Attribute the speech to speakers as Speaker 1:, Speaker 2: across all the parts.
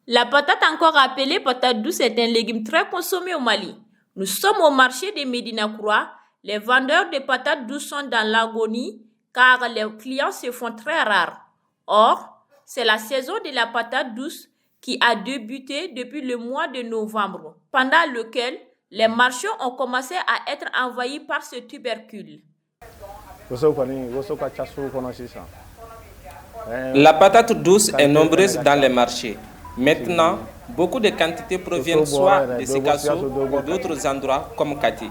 Speaker 1: La patate, encore appelée patate douce, est un légume très consommé au Mali. Nous sommes au marché de Médina Croix. Les vendeurs de patates douces sont dans l'agonie car les clients se font très rares. Or, c'est la saison de la patate douce qui a débuté depuis le mois de novembre, pendant lequel les marchés ont commencé à être envahis par ce tubercule.
Speaker 2: La patate douce est nombreuse dans les marchés. Maintenant, beaucoup de quantités proviennent soit de Sikasso ou d'autres endroits comme Kati.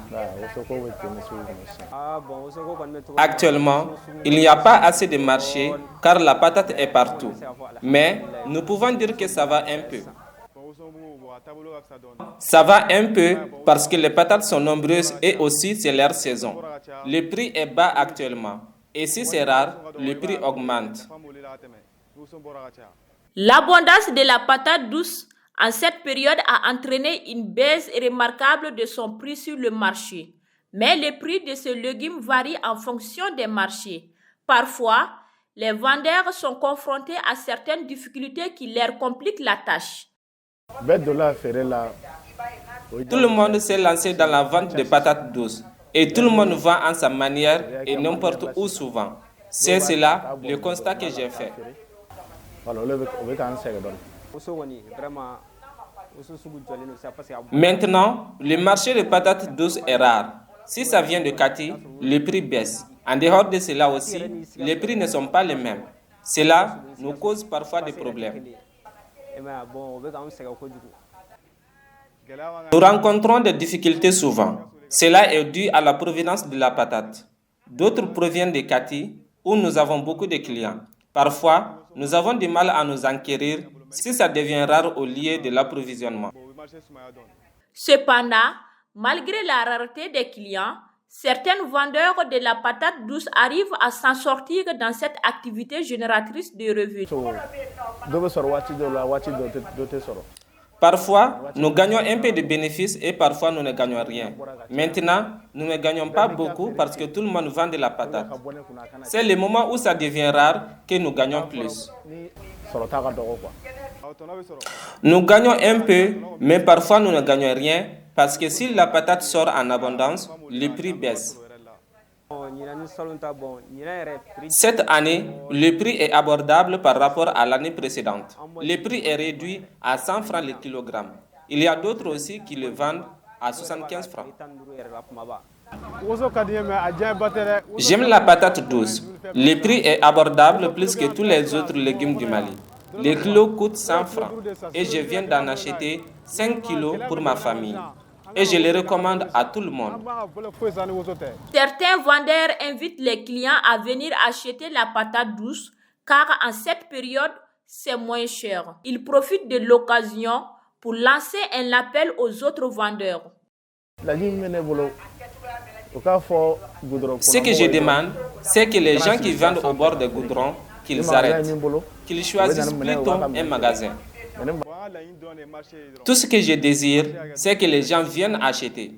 Speaker 2: Actuellement, il n'y a pas assez de marchés car la patate est partout. Mais nous pouvons dire que ça va un peu. Ça va un peu parce que les patates sont nombreuses et aussi c'est leur saison. Le prix est bas actuellement. Et si c'est rare, le prix augmente.
Speaker 1: L'abondance de la patate douce en cette période a entraîné une baisse remarquable de son prix sur le marché. Mais le prix de ce légume varie en fonction des marchés. Parfois, les vendeurs sont confrontés à certaines difficultés qui leur compliquent la tâche.
Speaker 2: Tout le monde s'est lancé dans la vente de patates douces et tout le monde vend en sa manière et n'importe où souvent. C'est cela le constat que j'ai fait. Maintenant, le marché de patates douces est rare. Si ça vient de Kati, le prix baisse. En dehors de cela aussi, les prix ne sont pas les mêmes. Cela nous cause parfois des problèmes. Nous rencontrons des difficultés souvent. Cela est dû à la provenance de la patate. D'autres proviennent de Kati, où nous avons beaucoup de clients. Parfois, nous avons du mal à nous enquérir si ça devient rare au lieu de l'approvisionnement.
Speaker 1: Cependant, malgré la rareté des clients, certains vendeurs de la patate douce arrivent à s'en sortir dans cette activité génératrice de revenus.
Speaker 2: Parfois, nous gagnons un peu de bénéfices et parfois nous ne gagnons rien. Maintenant, nous ne gagnons pas beaucoup parce que tout le monde vend de la patate. C'est le moment où ça devient rare que nous gagnons plus. Nous gagnons un peu, mais parfois nous ne gagnons rien parce que si la patate sort en abondance, le prix baisse. Cette année, le prix est abordable par rapport à l'année précédente. Le prix est réduit à 100 francs le kilogramme. Il y a d'autres aussi qui le vendent à 75 francs. J'aime la patate douce. Le prix est abordable plus que tous les autres légumes du Mali. Le kilo coûte 100 francs et je viens d'en acheter 5 kilos pour ma famille. Et je le recommande à tout le monde.
Speaker 1: Certains vendeurs invitent les clients à venir acheter la patate douce car en cette période, c'est moins cher. Ils profitent de l'occasion pour lancer un appel aux autres vendeurs.
Speaker 2: Ce que je demande, c'est que les gens qui vendent au bord des goudrons, qu'ils arrêtent, qu'ils choisissent plutôt un magasin. Tout ce que je désire, c'est que les gens viennent acheter.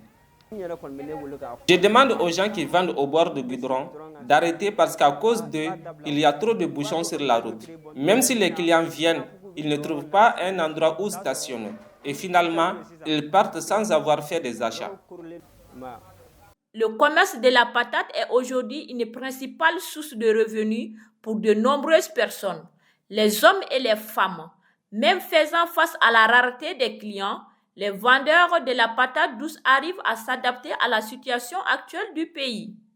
Speaker 2: Je demande aux gens qui vendent au bord du goudron d'arrêter parce qu'à cause d'eux, il y a trop de bouchons sur la route. Même si les clients viennent, ils ne trouvent pas un endroit où stationner. Et finalement, ils partent sans avoir fait des achats.
Speaker 1: Le commerce de la patate est aujourd'hui une principale source de revenus pour de nombreuses personnes, les hommes et les femmes. Même faisant face à la rareté des clients, les vendeurs de la patate douce arrivent à s'adapter à la situation actuelle du pays.